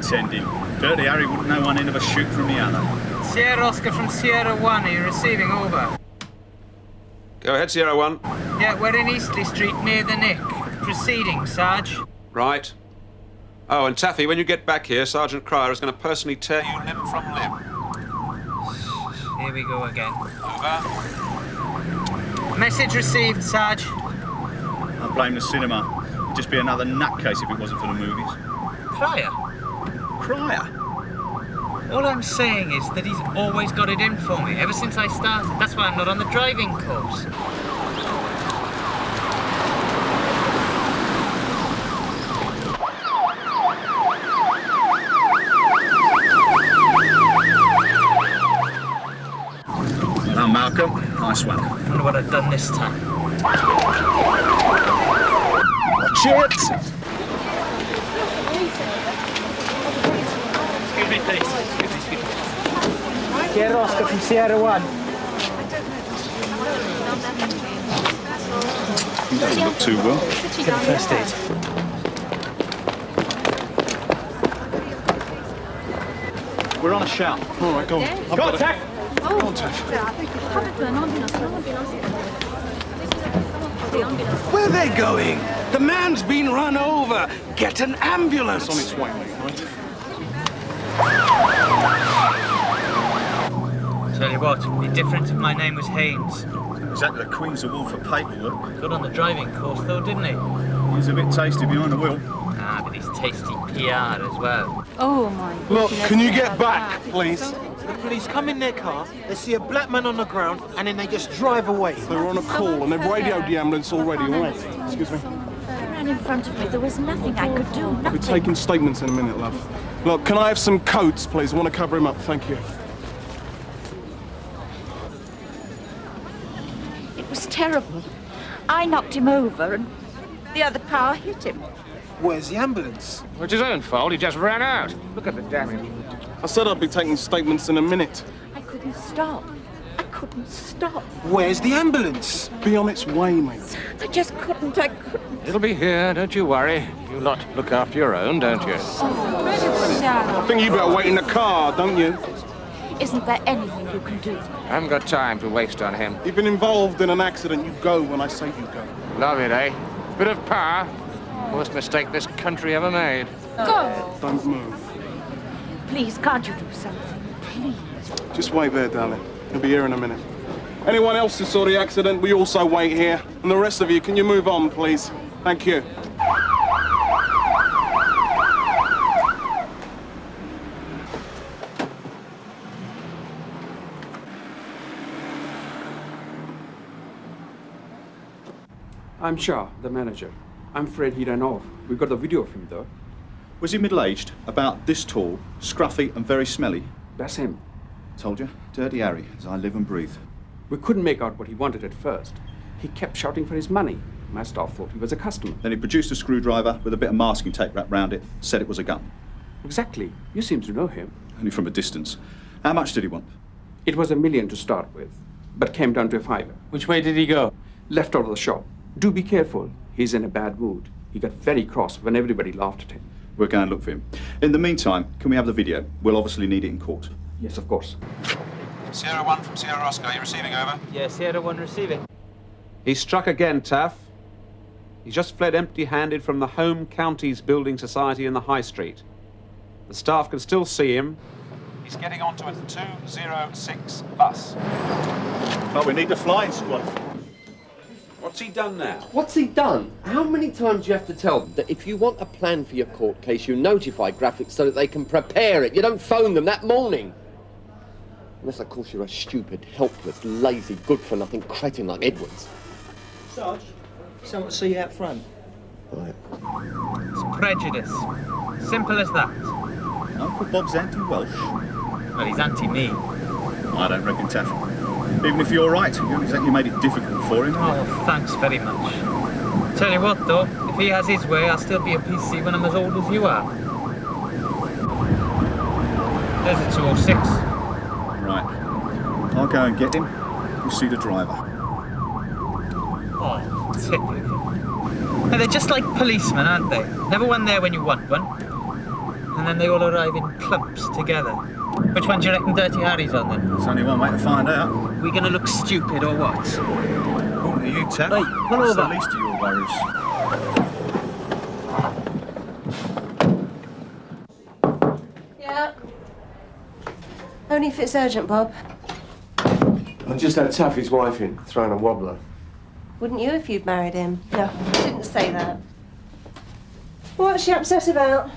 pretending. Dirty Harry wouldn't know one end of a shoot from the other. Sierra Oscar from Sierra 1, are you receiving? Over. Go ahead, Sierra 1. Yeah, we're in Eastleigh Street near the Nick. Proceeding, Sarge. Right. Oh, and Taffy, when you get back here, Sergeant Cryer is going to personally tear you limb from limb. Here we go again. Over. Message received, Sarge. I blame the cinema. It'd just be another nutcase if it wasn't for the movies. Cryer? Cryer? All I'm saying is that he's always got it in for me, ever since I started. That's why I'm not on the driving course. Well, Malcolm, nice one. I wonder what I've done this time. Shit! Excuse me, please. Excuse me. Sierra Oscar from Sierra 1. He doesn't look too well. Get the first aid. We're on a shout. All right, go on. Go on, Taff! Go on, Taff. Where are they going? The man's been run over. Get an ambulance. It's on its way, mate, right? Tell you what, it'd be different if my name was Haynes. Exactly the Queen's of all for paperwork. Good on the driving course, though, didn't he? He's a bit tasty behind the wheel. Ah, but he's tasty PR as well. Oh, my Look, goodness. can you get back, please? The police come in their car, they see a black man on the ground, and then they just drive away. They were on a call and they've radioed the ambulance already, all right? Excuse me. They ran in front of me. There was nothing I could do, We're nothing. taking statements in a minute, love. Look, can I have some coats, please? I want to cover him up, thank you. It was terrible. I knocked him over and the other car hit him. Where's the ambulance? Well, it's his own fault. He just ran out. Look at the damage. I said I'd be taking statements in a minute. I couldn't stop. I couldn't stop. Where's the ambulance? Be on its way, mate. I just couldn't. I couldn't. It'll be here, don't you worry. You lot look after your own, don't you? I think you better wait in the car, don't you? Isn't there anything you can do? I haven't got time to waste on him. You've been involved in an accident. You go when I say you go. Love it, eh? Bit of power. Worst mistake this country ever made. Go! Don't move. Please, can't you do something? Please. Just wait there, darling. He'll be here in a minute. Anyone else who saw the accident, we also wait here. And the rest of you, can you move on, please? Thank you. I'm Shah, the manager. I'm afraid he ran off. We've got the video of him, though. Was he middle-aged, about this tall, scruffy and very smelly? That's him. Told you, Dirty Harry, as I live and breathe. We couldn't make out what he wanted at first. He kept shouting for his money. My staff thought he was a customer. Then he produced a screwdriver with a bit of masking tape wrapped round it, said it was a gun. Exactly. You seem to know him. Only from a distance. How much did he want? It was $1 million to start with, but came down to a $5. Which way did he go? Left out of the shop. Do be careful. He's in a bad mood. He got very cross when everybody laughed at him. We'll go and look for him. In the meantime, can we have the video? We'll obviously need it in court. Yes, of course. Sierra 1 from Sierra Oscar, are you receiving? Over. Yeah, Sierra 1 receiving. He's struck again, Taff. He's just fled empty-handed from the Home Counties Building Society in the High Street. The staff can still see him. He's getting onto a 206 bus. But we need the flying squad. What's he done now? What's he done? How many times do you have to tell them that if you want a plan for your court case, you notify graphics so that they can prepare it? You don't phone them that morning. Unless, of course, you're a stupid, helpless, lazy, good-for-nothing cretin like Edwards. Sarge, someone to see you out front. Right. It's prejudice. Simple as that. Uncle Bob's anti-Welsh. Well, he's anti-me. I don't reckon, Taff. Even if you're right, you haven't exactly made it difficult for him. Oh, thanks very much. Tell you what, though, if he has his way, I'll still be a PC when I'm as old as you are. There's a 206. Right. I'll go and get him. We'll see the driver. Oh, typical. Now, they're just like policemen, aren't they? Never one there when you want one. and then they all arrive in clumps together. Which one do you reckon Dirty Harry's on then? There's only one way to find out. We gonna look stupid or what? According to you, Taff, Hey, pull that's over. the least of your worries. Yeah. Only if it's urgent, Bob. I just had Taffy's wife in, throwing a wobbler. Wouldn't you if you'd married him? No, I didn't say that. What's she upset about?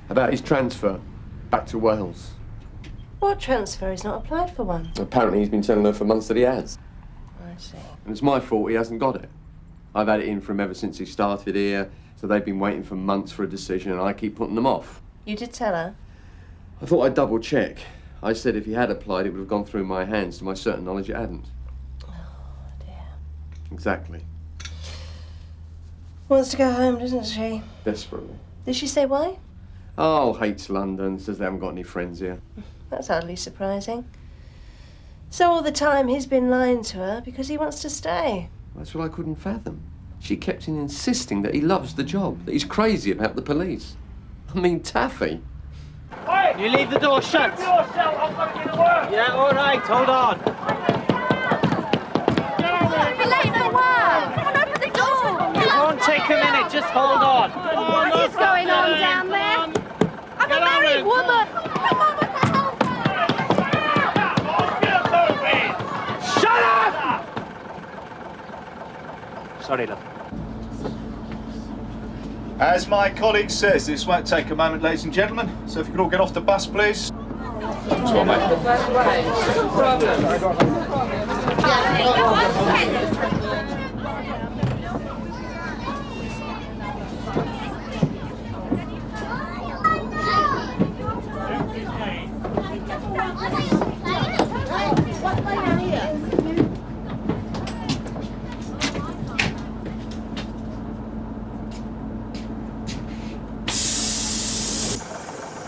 About his transfer back to Wales. What transfer? He's not applied for one. Apparently he's been telling her for months that he has. I see. And it's my fault he hasn't got it. I've had it in for him ever since he started here, so they've been waiting for months for a decision and I keep putting them off. You did tell her? I thought I'd double check. I said if he had applied, it would have gone through my hands. To my certain knowledge, it hadn't. Oh, dear. Exactly. Wants to go home, doesn't she? Desperately. Did she say why? Oh, hates London, says they haven't got any friends here. That's hardly surprising. So all the time he's been lying to her because he wants to stay. That's what I couldn't fathom. She kept on insisting that he loves the job, that he's crazy about the police. I mean, Taffy. You leave the door shut. Yeah, all right, hold on. We're late for work. Come on, open the door. It won't take a minute, just hold on. What is going on down there? I'm a married woman. Come on, what the hell? Shut up! Sorry, love. As my colleague says, this won't take a moment, ladies and gentlemen. So if you could all get off the bus, please. Well, mate.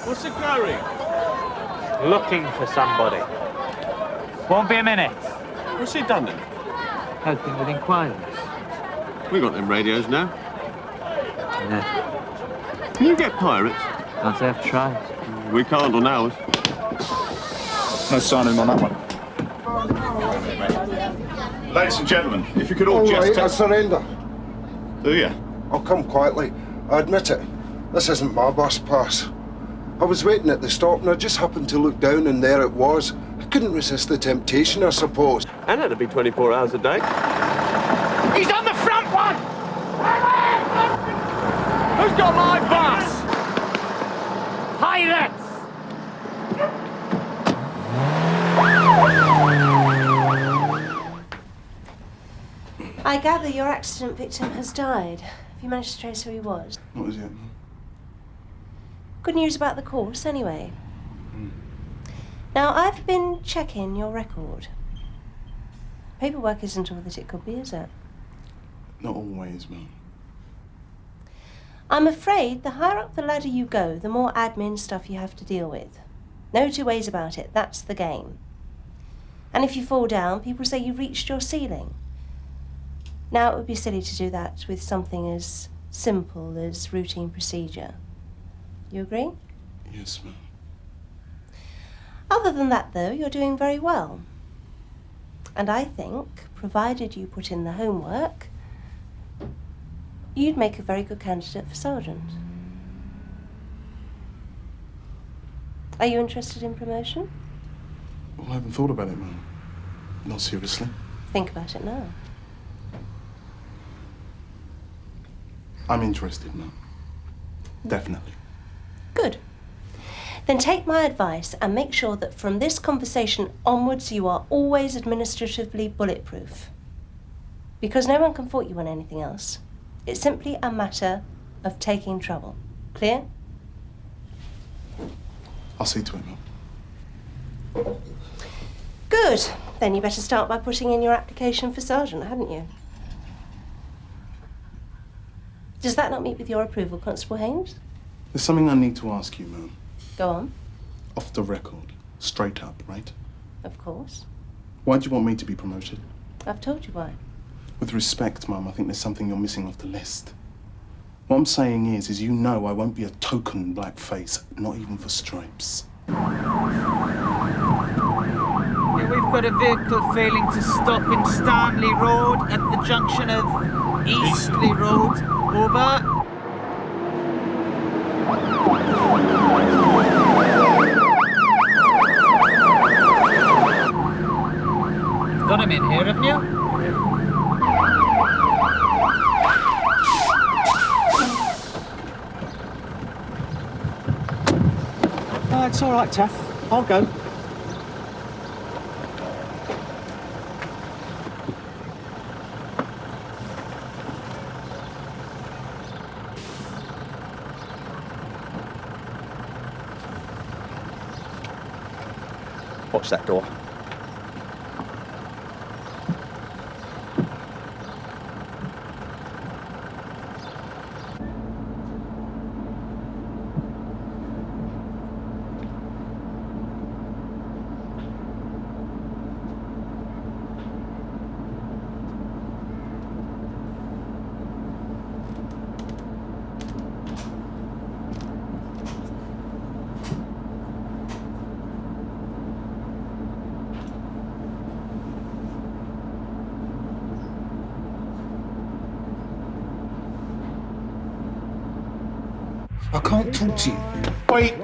What's it going? Looking for somebody. Won't be a minute. What's he done then? Helping with inquiries. We got them radios now. Yeah. Can you get pirates? Can't say I've tried. We can't on ours. No sign of him on that one. Ladies and gentlemen, if you could all just... right, I surrender. Do you? I'll come quietly. I admit it. This isn't my bus pass. I was waiting at the stop and I just happened to look down and there it was. I couldn't resist the temptation, I suppose. And that'd be 24 hours a day. He's on the front one! Who's got my bus? Pirates! I gather your accident victim has died. Have you managed to trace who he was? What was it? Good news about the course, anyway. Now, I've been checking your record. Paperwork isn't all that it could be, is it? Not always, Mum. I'm afraid the higher up the ladder you go, the more admin stuff you have to deal with. No two ways about it. That's the game. And if you fall down, people say you've reached your ceiling. Now, it would be silly to do that with something as simple as routine procedure. You agree? Yes, Mum. Other than that, though, you're doing very well. And I think, provided you put in the homework, you'd make a very good candidate for sergeant. Are you interested in promotion? Well, I haven't thought about it, Mum. Not seriously. Think about it now. I'm interested, Mum. Definitely. Good. Then take my advice and make sure that from this conversation onwards you are always administratively bulletproof. Because no one can fault you on anything else. It's simply a matter of taking trouble. Clear? I'll see to it, Mum. Good. Then you better start by putting in your application for sergeant, hadn't you? Does that not meet with your approval, Constable Haynes? There's something I need to ask you, Mum. Go on. Off the record. Straight up, right? Of course. Why do you want me to be promoted? I've told you why. With respect, Mum, I think there's something you're missing off the list. What I'm saying is you know I won't be a token blackface, not even for stripes. Yeah, we've got a vehicle failing to stop in Stanley Road at the junction of Eastleigh Road. Over. You've got him in here, haven't you? It's all right, Taff. I'll go. Watch that door. I can't talk to you. Wait!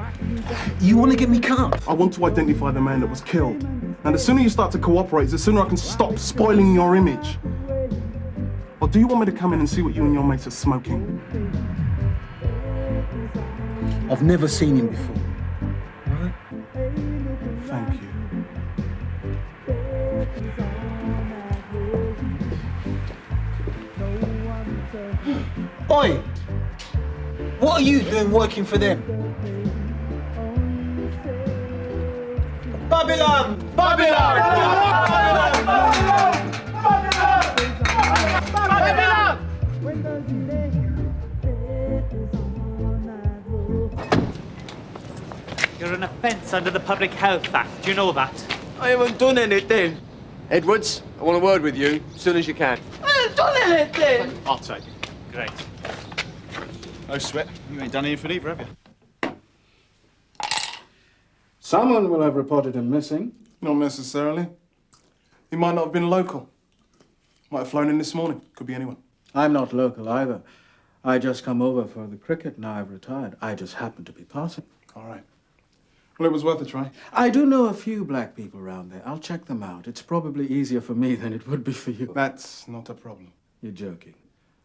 You want to get me cut up? I want to identify the man that was killed. And the sooner you start to cooperate, the sooner I can stop spoiling your image. Or do you want me to come in and see what you and your mates are smoking? I've never seen him before. Right? Thank you. Oi! What are you doing working for them? Babylon! Babylon! Babylon! You're an offence under the Public Health Act. Do you know that? I haven't done anything. Edwards, I want a word with you as soon as you can. I haven't done anything! I'll take it. Great. No sweat. You ain't done anything either, have you? Someone will have reported him missing. Not necessarily. He might not have been local. Might have flown in this morning. Could be anyone. I'm not local either. I just come over for the cricket, now I've retired. I just happened to be passing. All right. Well, it was worth a try. I do know a few black people around there. I'll check them out. It's probably easier for me than it would be for you. That's not a problem. You're joking.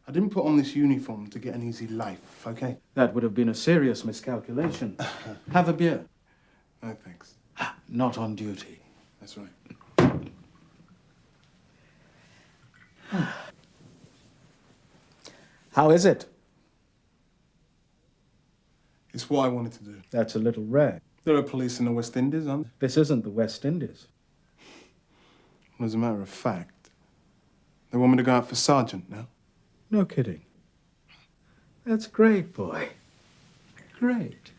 I didn't put on this uniform to get an easy life, okay? That would have been a serious miscalculation. Have a beer. No, thanks. Not on duty. That's right. How is it? It's what I wanted to do. That's a little rare. There are police in the West Indies, aren't there? This isn't the West Indies. As a matter of fact, they want me to go out for sergeant now. No kidding. That's great, boy. Great.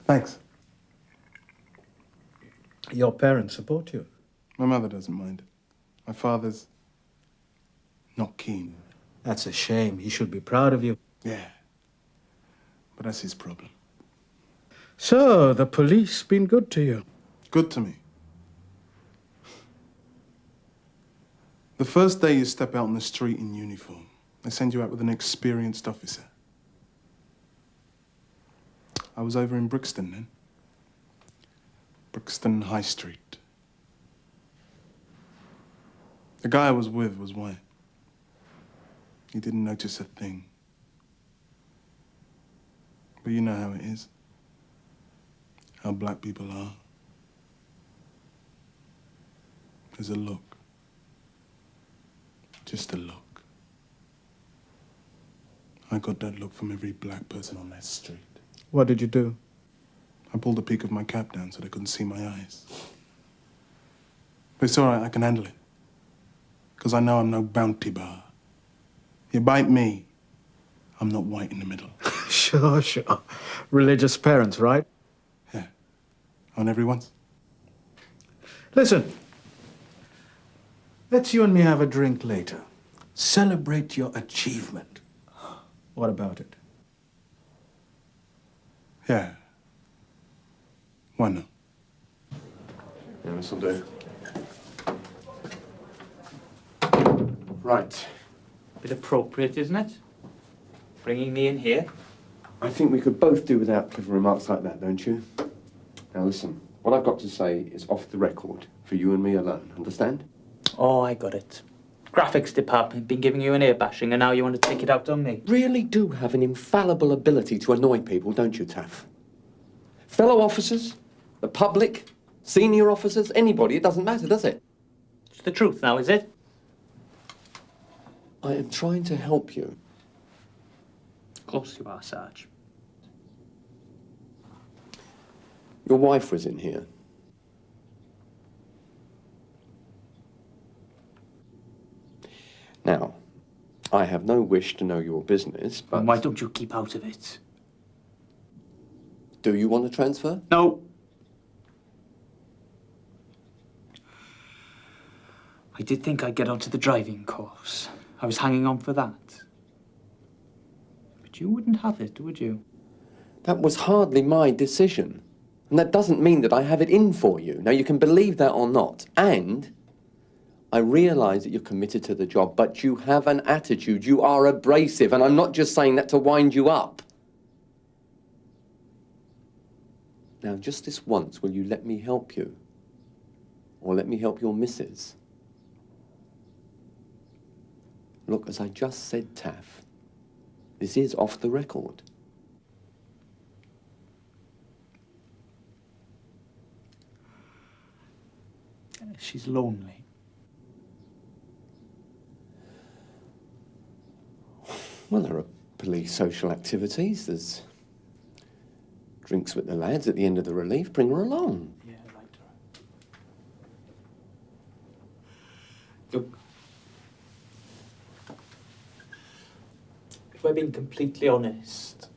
Thanks. Your parents support you. My mother doesn't mind. My father's not keen. That's a shame. He should be proud of you. Yeah. But that's his problem. So, the police been good to you? Good to me. The first day you step out on the street in uniform, they send you out with an experienced officer. I was over in Brixton then. Brixton High Street. The guy I was with was white. He didn't notice a thing. But you know how it is. How black people are. There's a look. Just a look. I got that look from every black person on that street. What did you do? I pulled the peak of my cap down so they couldn't see my eyes. But it's all right, I can handle it. Because I know I'm no bounty bar. You bite me, I'm not white in the middle. Sure. Religious parents, right? Yeah. On everyone's. Listen. Let's you and me have a drink later. Celebrate your achievement. What about it? Yeah. Why not? Yeah, this'll do. Right. Bit appropriate, isn't it? Bringing me in here. I think we could both do without clever remarks like that, don't you? Now listen, what I've got to say is off the record, for you and me alone, understand? Oh, I got it. Graphics department been giving you an ear bashing and now you want to take it out on me. Really do have an infallible ability to annoy people, don't you, Taff? Fellow officers, the public, senior officers, anybody, it doesn't matter, does it? It's the truth now, is it? I am trying to help you. Of course you are, Sarge. Your wife was in here. Now, I have no wish to know your business, but... And why don't you keep out of it? Do you want to transfer? No. I did think I'd get onto the driving course. I was hanging on for that. But you wouldn't have it, would you? That was hardly my decision. And that doesn't mean that I have it in for you. Now, you can believe that or not. And I realise that you're committed to the job, but you have an attitude. You are abrasive, and I'm not just saying that to wind you up. Now, just this once, will you let me help you? Or let me help your missus? Look, as I just said, Taff, this is off the record. She's lonely. Well, there are police social activities. There's drinks with the lads at the end of the relief. Bring her along. Yeah, right. Look, if we're being completely honest,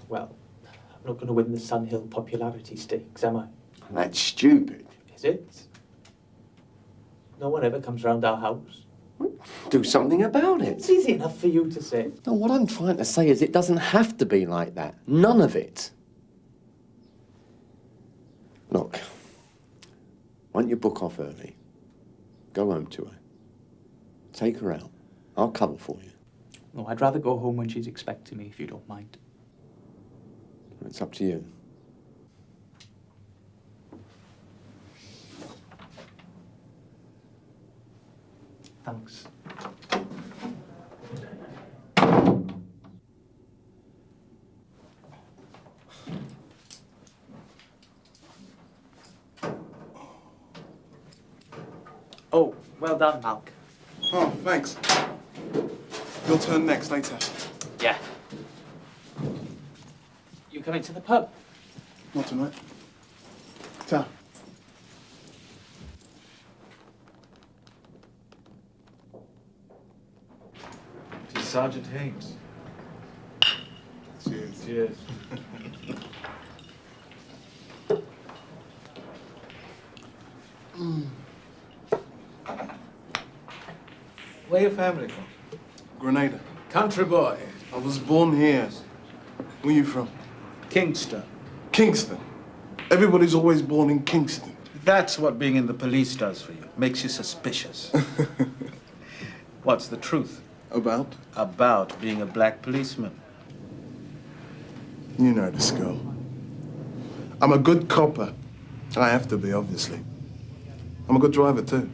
well, I'm not going to win the Sun Hill popularity stakes, am I? That's stupid. Is it? No one ever comes round our house. Do something about it. It's easy enough for you to say. No, what I'm trying to say is it doesn't have to be like that. None of it. Look, why don't you book off early? Go home to her. Take her out. I'll cover for you. No, I'd rather go home when she's expecting me, if you don't mind. It's up to you. Thanks. Oh, well done, Malk. Oh, thanks. Your turn next, later. Yeah. You coming to the pub? Not tonight. Ta. To Sergeant Haynes. Cheers. Cheers. Where your family from? Grenada. Country boy. I was born here. Where you from? Kingston. Kingston. Everybody's always born in Kingston. That's what being in the police does for you. Makes you suspicious. What's the truth? About? About being a black policeman. You know the score. I'm a good copper. I have to be, obviously. I'm a good driver, too.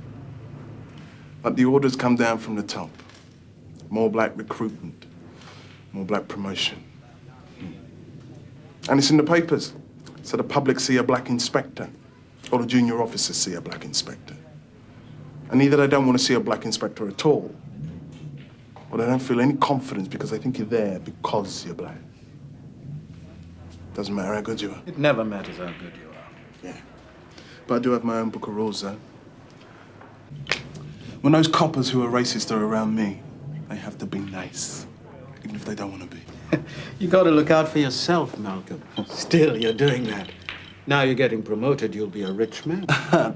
But the orders come down from the top. More black recruitment. More black promotion. And it's in the papers. So the public see a black inspector. Or the junior officers see a black inspector. And either they don't want to see a black inspector at all, or they don't feel any confidence because they think you're there because you're black. Doesn't matter how good you are. It never matters how good you are. Yeah. But I do have my own book of rules, though. When those coppers who are racist are around me, they have to be nice, even if they don't want to be. You got to look out for yourself, Malcolm. Still, you're doing that. Now you're getting promoted, you'll be a rich man.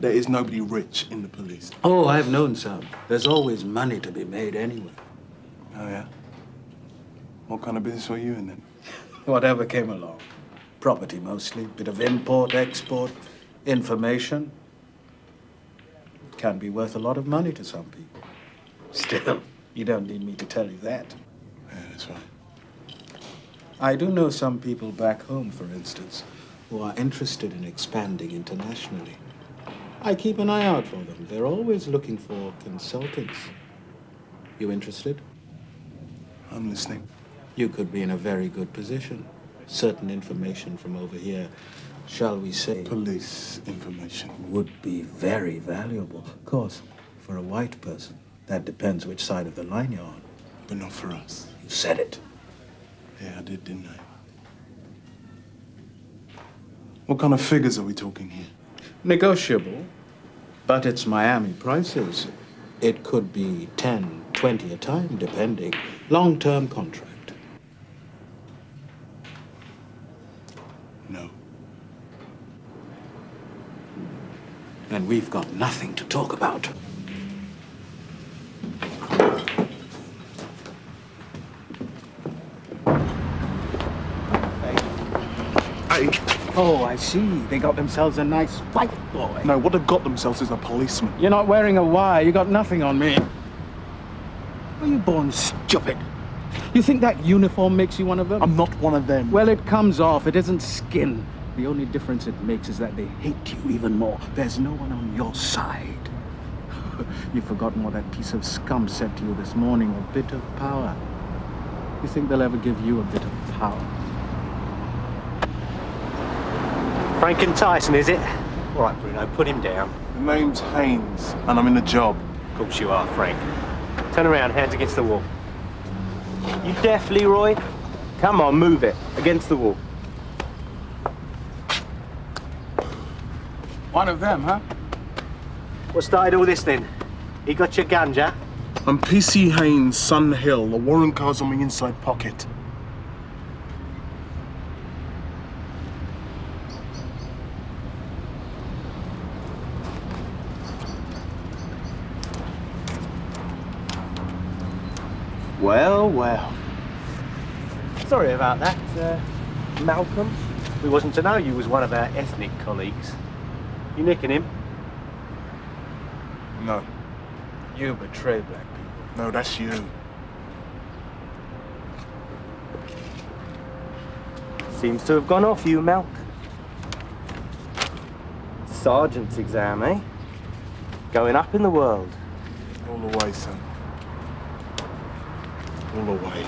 There is nobody rich in the police. Oh, I've known some. There's always money to be made anyway. Oh, yeah? What kind of business were you in then? Whatever came along. Property mostly, bit of import, export, information. Can be worth a lot of money to some people. Still, you don't need me to tell you that. Yeah, that's right. I do know some people back home, for instance, who are interested in expanding internationally. I keep an eye out for them. They're always looking for consultants. You interested? I'm listening. You could be in a very good position. Certain information from over here, shall we say... Police information. ...would be very valuable. Of course, for a white person, that depends which side of the line you're on. But not for us. You said it. Yeah, I did, didn't I? What kind of figures are we talking here? Negotiable, but it's Miami prices. It could be 10, 20 a time, depending. Long-term contract. No. And we've got nothing to talk about. Oh, I see. They got themselves a nice white boy. No, what they've got themselves is a policeman. You're not wearing a wire. You got nothing on me. Were you born stupid? You think that uniform makes you one of them? I'm not one of them. Well, it comes off. It isn't skin. The only difference it makes is that they hate you even more. There's no one on your side. You've forgotten what that piece of scum said to you this morning, a bit of power. You think they'll ever give you a bit of power? Franken Tyson, is it? All right, Bruno, put him down. The name's Haynes, and I'm in a job. Of course you are, Frank. Turn around, hands against the wall. You deaf, Leroy? Come on, move it. Against the wall. One of them, huh? What started all this then? He got your ganja? I'm PC Haynes, Sun Hill. The warrant card's on my inside pocket. Well, well. Sorry about that, Malcolm. We wasn't to know you was one of our ethnic colleagues. You nicking him? No. You betray black people. No, that's you. Seems to have gone off you, Malk. Sergeant's exam, eh? Going up in the world. All the way, son. All the way.